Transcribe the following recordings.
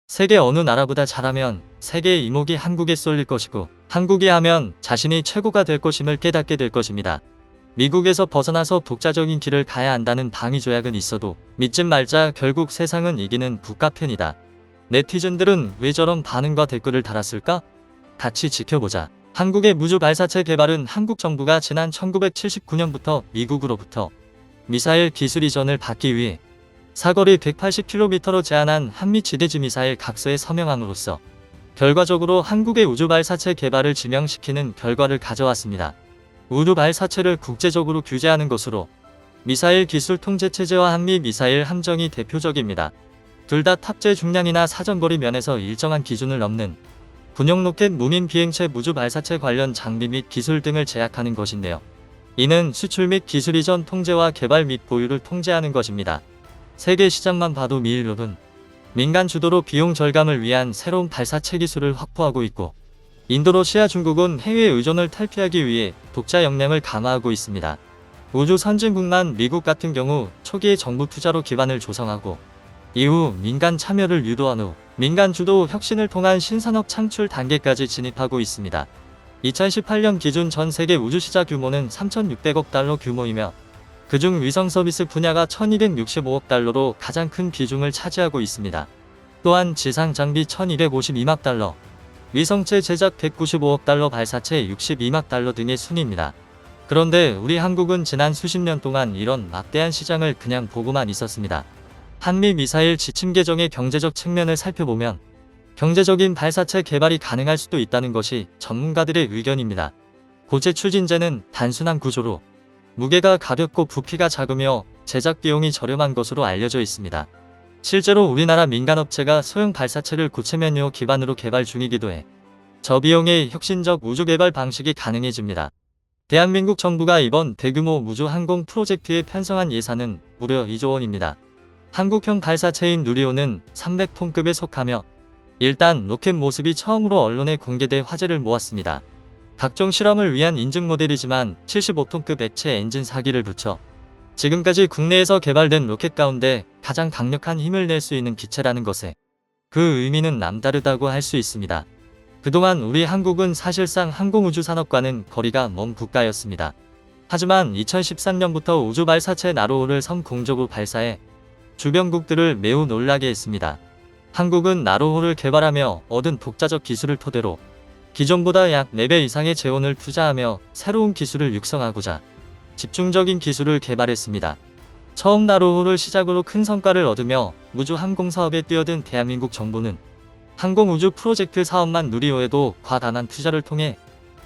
세계 어느 나라보다 잘하면 세계의 이목이 한국에 쏠릴 것이고, 한국이 하면 자신이 최고가 될 것임을 깨닫게 될 것입니다. 미국에서 벗어나서 독자적인 길을 가야 한다는 방위 조약은 있어도 믿진 말자 결국 세상은 이기는 북카편이다. 네티즌들은 왜 저런 반응과 댓글을 달았을까? 같이 지켜보자. 한국의 무주 발사체 개발은 한국 정부가 지난 1979년부터 미국으로부터 미사일 기술 이전을 받기 위해 사거리 180km로 제한한 한미 지대지 미사일 각서에 서명함으로써 결과적으로 한국의 우주 발사체 개발을 지명시키는 결과를 가져왔습니다. 우주 발사체를 국제적으로 규제하는 것으로 미사일 기술 통제체제와 한미 미사일 함정이 대표적입니다. 둘 다 탑재 중량이나 사정거리 면에서 일정한 기준을 넘는 군용 로켓 무인 비행체 무주 발사체 관련 장비 및 기술 등을 제약하는 것인데요. 이는 수출 및 기술 이전 통제와 개발 및 보유를 통제하는 것입니다. 세계 시장만 봐도 미일룹은 민간 주도로 비용 절감을 위한 새로운 발사체 기술을 확보하고 있고, 인도, 러시아, 중국은 해외 의존을 탈피하기 위해 독자 역량을 강화하고 있습니다. 우주 선진국만 미국 같은 경우 초기에 정부 투자로 기반을 조성하고 이후 민간 참여를 유도한 후 민간 주도 혁신을 통한 신산업 창출 단계까지 진입하고 있습니다. 2018년 기준 전 세계 우주 시장 규모는 3,600억 달러 규모이며 그중 위성 서비스 분야가 1,265억 달러로 가장 큰 비중을 차지하고 있습니다. 또한 지상 장비 1,252억 달러, 위성체 제작 195억 달러, 발사체 62억 달러 등의 순입니다. 그런데 우리 한국은 지난 수십 년 동안 이런 막대한 시장을 그냥 보고만 있었습니다. 한미 미사일 지침 개정의 경제적 측면을 살펴보면 경제적인 발사체 개발이 가능할 수도 있다는 것이 전문가들의 의견입니다. 고체 추진제는 단순한 구조로 무게가 가볍고 부피가 작으며 제작 비용이 저렴한 것으로 알려져 있습니다. 실제로 우리나라 민간업체가 소형 발사체를 고체면요 기반으로 개발 중이기도 해 저비용의 혁신적 우주 개발 방식이 가능해집니다. 대한민국 정부가 이번 대규모 우주 항공 프로젝트에 편성한 예산은 무려 2조 원입니다. 한국형 발사체인 누리호는 300톤급에 속하며 일단 로켓 모습이 처음으로 언론에 공개돼 화제를 모았습니다. 각종 실험을 위한 인증 모델이지만 75톤급 액체 엔진 4기를 붙여 지금까지 국내에서 개발된 로켓 가운데 가장 강력한 힘을 낼 수 있는 기체라는 것에 그 의미는 남다르다고 할 수 있습니다. 그동안 우리 한국은 사실상 항공우주 산업과는 거리가 먼 국가였습니다. 하지만 2013년부터 우주 발사체 나로호를 성공적으로 발사해 주변국들을 매우 놀라게 했습니다. 한국은 나로호를 개발하며 얻은 독자적 기술을 토대로 기존보다 약 4배 이상의 재원을 투자하며 새로운 기술을 육성하고자 집중적인 기술을 개발했습니다. 처음 나로호를 시작으로 큰 성과를 얻으며 우주 항공 사업에 뛰어든 대한민국 정부는 항공우주 프로젝트 사업만 누리호에도 과다한 투자를 통해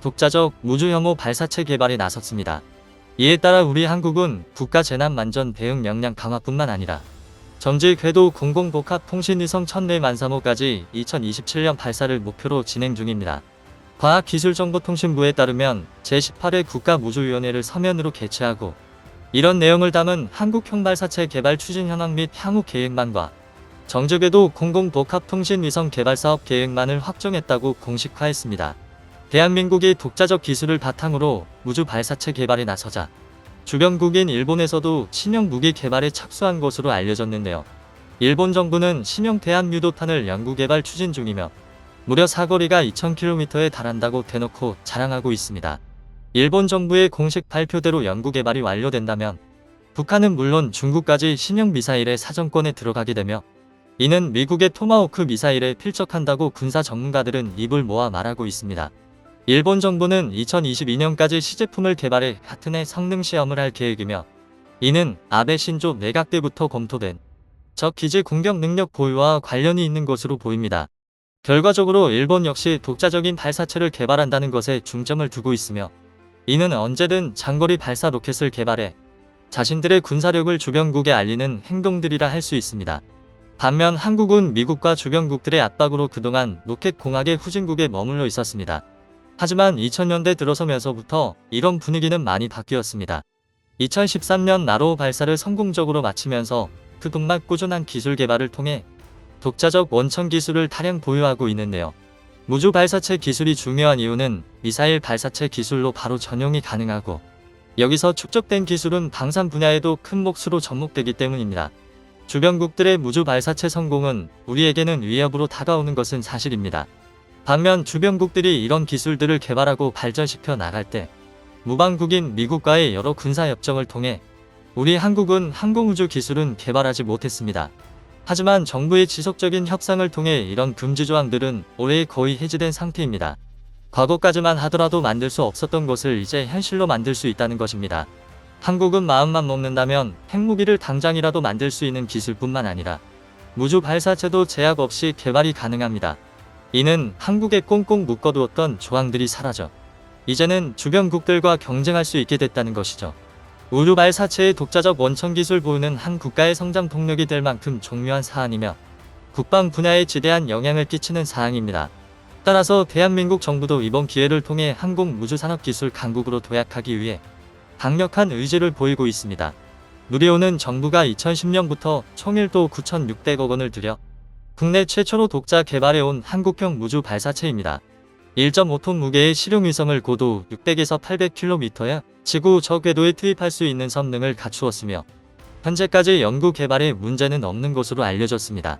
독자적 우주 혐오 발사체 개발에 나섰습니다. 이에 따라 우리 한국은 국가 재난 만전 대응 역량 강화뿐만 아니라 전직 궤도 공공복합 통신위성 14만3호까지 2027년 발사를 목표로 진행 중입니다. 과학기술정보통신부에 따르면 제18회 국가우주위원회를 서면으로 개최하고 이런 내용을 담은 한국형 발사체 개발 추진 현황 및 향후 계획만과 정주궤도 공공복합통신위성 개발사업 계획만을 확정했다고 공식화했습니다. 대한민국이 독자적 기술을 바탕으로 우주 발사체 개발에 나서자 주변국인 일본에서도 신형 무기 개발에 착수한 것으로 알려졌는데요. 일본 정부는 신형 대한유도탄을 연구개발 추진 중이며 무려 사거리가 2000km에 달한다고 대놓고 자랑하고 있습니다. 일본 정부의 공식 발표대로 연구개발이 완료된다면 북한은 물론 중국까지 신형 미사일의 사정권에 들어가게 되며 이는 미국의 토마호크 미사일에 필적한다고 군사 전문가들은 입을 모아 말하고 있습니다. 일본 정부는 2022년까지 시제품을 개발해 같은 해 성능 시험을 할 계획이며 이는 아베 신조 내각 때부터 검토된 적 기지 공격 능력 보유와 관련이 있는 것으로 보입니다. 결과적으로 일본 역시 독자적인 발사체를 개발한다는 것에 중점을 두고 있으며 이는 언제든 장거리 발사 로켓을 개발해 자신들의 군사력을 주변국에 알리는 행동들이라 할 수 있습니다. 반면 한국은 미국과 주변국들의 압박으로 그동안 로켓 공학의 후진국에 머물러 있었습니다. 하지만 2000년대 들어서면서부터 이런 분위기는 많이 바뀌었습니다. 2013년 나로호 발사를 성공적으로 마치면서 그동안 꾸준한 기술 개발을 통해 독자적 원천 기술을 다량 보유하고 있는데요. 우주 발사체 기술이 중요한 이유는 미사일 발사체 기술로 바로 전용이 가능하고 여기서 축적된 기술은 방산 분야에도 큰 몫으로 접목되기 때문입니다. 주변국들의 무주 발사체 성공은 우리에게는 위협으로 다가오는 것은 사실입니다. 반면 주변국들이 이런 기술들을 개발하고 발전시켜 나갈 때 무방국인 미국과의 여러 군사협정을 통해 우리 한국은 항공우주 기술은 개발하지 못했습니다. 하지만 정부의 지속적인 협상을 통해 이런 금지 조항들은 올해 거의 해지된 상태입니다. 과거까지만 하더라도 만들 수 없었던 것을 이제 현실로 만들 수 있다는 것입니다. 한국은 마음만 먹는다면 핵무기를 당장이라도 만들 수 있는 기술뿐만 아니라 무주 발사체도 제약 없이 개발이 가능합니다. 이는 한국에 꽁꽁 묶어두었던 조항들이 사라져 이제는 주변국들과 경쟁할 수 있게 됐다는 것이죠. 우주 발사체의 독자적 원천 기술 보유는 한 국가의 성장 동력이 될 만큼 중요한 사안이며 국방 분야에 지대한 영향을 끼치는 사항입니다. 따라서 대한민국 정부도 이번 기회를 통해 항공 우주 산업 기술 강국으로 도약하기 위해 강력한 의지를 보이고 있습니다. 누리호는 정부가 2010년부터 총 1조 9,600억 원을 들여 국내 최초로 독자 개발해온 한국형 무주 발사체입니다. 1.5톤 무게의 실용위성을 고도 600에서 800km의 지구 저궤도에 투입할 수 있는 성능을 갖추었으며 현재까지 연구 개발에 문제는 없는 것으로 알려졌습니다.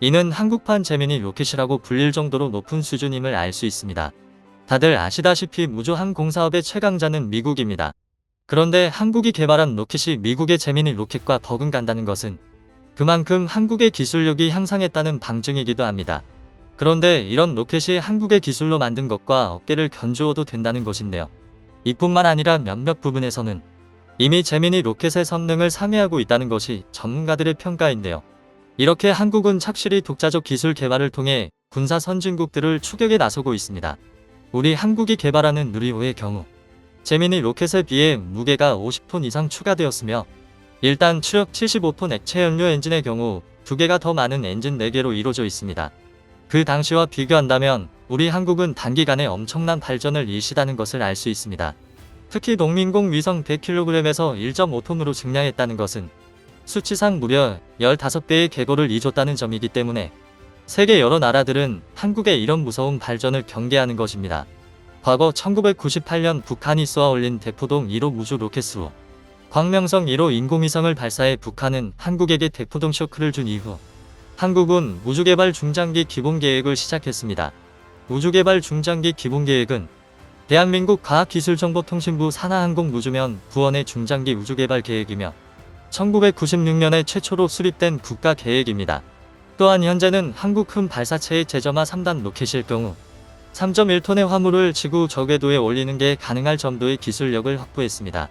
이는 한국판 제미니 로켓이라고 불릴 정도로 높은 수준임을 알 수 있습니다. 다들 아시다시피 무주 항공사업의 최강자는 미국입니다. 그런데 한국이 개발한 로켓이 미국의 제미니 로켓과 버금간다는 것은 그만큼 한국의 기술력이 향상했다는 방증이기도 합니다. 그런데 이런 로켓이 한국의 기술로 만든 것과 어깨를 견주어도 된다는 것인데요. 이뿐만 아니라 몇몇 부분에서는 이미 제미니 로켓의 성능을 상회하고 있다는 것이 전문가들의 평가인데요. 이렇게 한국은 착실히 독자적 기술 개발을 통해 군사 선진국들을 추격에 나서고 있습니다. 우리 한국이 개발하는 누리호의 경우 제미니 로켓에 비해 무게가 50톤 이상 추가되었으며 일단 추력 75톤 액체 연료 엔진의 경우 2개가 더 많은 엔진 4개로 이루어져 있습니다. 그 당시와 비교한다면 우리 한국은 단기간에 엄청난 발전을 일시다는 것을 알 수 있습니다. 특히 농민공 위성 100kg에서 1.5톤으로 증량했다는 것은 수치상 무려 15배의 계고를 이뤘다는 점이기 때문에 세계 여러 나라들은 한국의 이런 무서운 발전을 경계하는 것입니다. 과거 1998년 북한이 쏘아 올린 대포동 1호 무주 로켓으로 광명성 1호 인공위성을 발사해 북한은 한국에게 대포동 쇼크를 준 이후 한국은 우주개발 중장기 기본계획을 시작했습니다. 우주개발 중장기 기본계획은 대한민국 과학기술정보통신부 산하항공우주면 부원의 중장기 우주개발 계획이며 1996년에 최초로 수립된 국가계획입니다. 또한 현재는 한국 흠 발사체의 제점화 3단 로켓일 경우 3.1톤의 화물을 지구 저궤도에 올리는 게 가능할 정도의 기술력을 확보했습니다.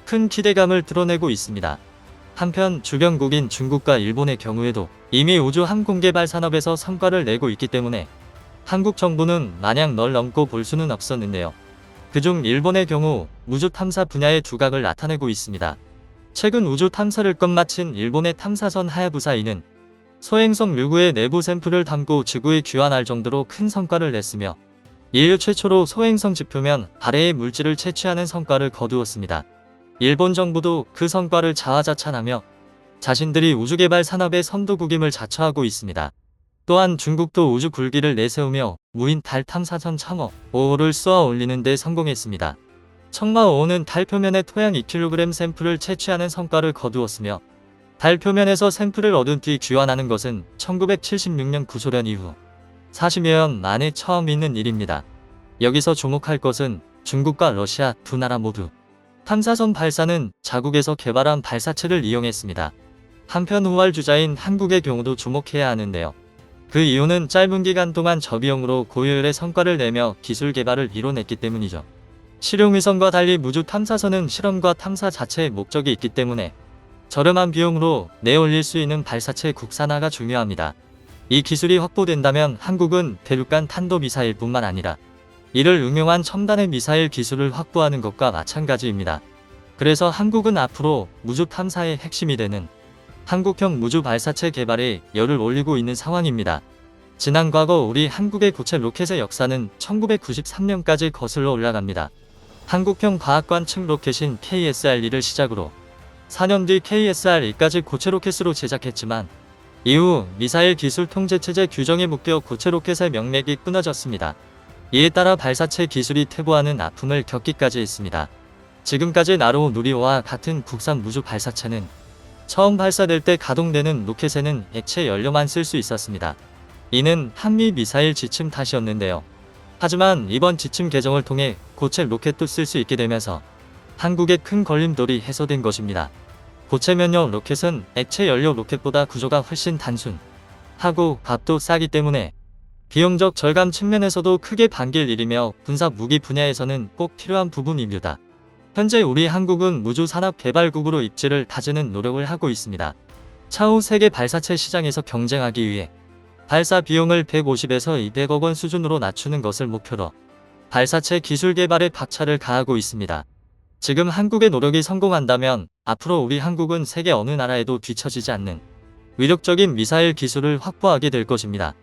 큰 기대감을 드러내고 있습니다. 한편 주변국인 중국과 일본의 경우에도 이미 우주 항공개발 산업에서 성과를 내고 있기 때문에 한국 정부는 마냥 널 넘고 볼 수는 없었는데요. 그중 일본의 경우 우주 탐사 분야의 두각을 나타내고 있습니다. 최근 우주 탐사를 끝마친 일본의 탐사선 하야부사 2는 소행성 류구의 내부 샘플을 담고 지구에 귀환할 정도로 큰 성과를 냈으며 인류 최초로 소행성 지표면 아래의 물질을 채취하는 성과를 거두었습니다. 일본 정부도 그 성과를 자화자찬하며 자신들이 우주개발 산업의 선도국임을 자처하고 있습니다. 또한 중국도 우주 굴기를 내세우며 무인 달 탐사선 청어 5호를 쏘아 올리는 데 성공했습니다. 청마 5호는 달 표면의 토양 2kg 샘플을 채취하는 성과를 거두었으며 달 표면에서 샘플을 얻은 뒤 귀환하는 것은 1976년 구소련 이후 40여 년 만에 처음 있는 일입니다. 여기서 주목할 것은 중국과 러시아 두 나라 모두 탐사선 발사는 자국에서 개발한 발사체를 이용했습니다. 한편 후발주자인 한국의 경우도 주목해야 하는데요. 그 이유는 짧은 기간 동안 저비용으로 고효율의 성과를 내며 기술 개발을 이뤄냈기 때문이죠. 실용위성과 달리 무주 탐사선은 실험과 탐사 자체의 목적이 있기 때문에 저렴한 비용으로 내올릴 수 있는 발사체 국산화가 중요합니다. 이 기술이 확보된다면 한국은 대륙간 탄도미사일 뿐만 아니라 이를 응용한 첨단의 미사일 기술을 확보하는 것과 마찬가지입니다. 그래서 한국은 앞으로 무주 탐사의 핵심이 되는 한국형 무주 발사체 개발에 열을 올리고 있는 상황입니다. 지난 과거 우리 한국의 고체 로켓의 역사는 1993년까지 거슬러 올라갑니다. 한국형 과학관측 로켓인 KSR-2를 시작으로 4년 뒤 KSR-2까지 고체 로켓으로 제작했지만 이후 미사일 기술 통제체제 규정에 묶여 고체 로켓의 명맥이 끊어졌습니다. 이에 따라 발사체 기술이 퇴보하는 아픔을 겪기까지 했습니다. 지금까지 나로 누리호와 같은 국산 무주 발사체는 처음 발사될 때 가동되는 로켓에는 액체 연료만 쓸 수 있었습니다. 이는 한미 미사일 지침 탓이었는데요. 하지만 이번 지침 개정을 통해 고체 로켓도 쓸 수 있게 되면서 한국의 큰 걸림돌이 해소된 것입니다. 고체 면역 로켓은 액체 연료 로켓보다 구조가 훨씬 단순하고 값도 싸기 때문에 비용적 절감 측면에서도 크게 반길 일이며 군사 무기 분야에서는 꼭 필요한 부분입니다. 현재 우리 한국은 우주산업개발국으로 입지를 다지는 노력을 하고 있습니다. 차후 세계 발사체 시장에서 경쟁하기 위해 발사 비용을 150에서 200억 원 수준으로 낮추는 것을 목표로 발사체 기술 개발에 박차를 가하고 있습니다. 지금 한국의 노력이 성공한다면 앞으로 우리 한국은 세계 어느 나라에도 뒤처지지 않는 위력적인 미사일 기술을 확보하게 될 것입니다.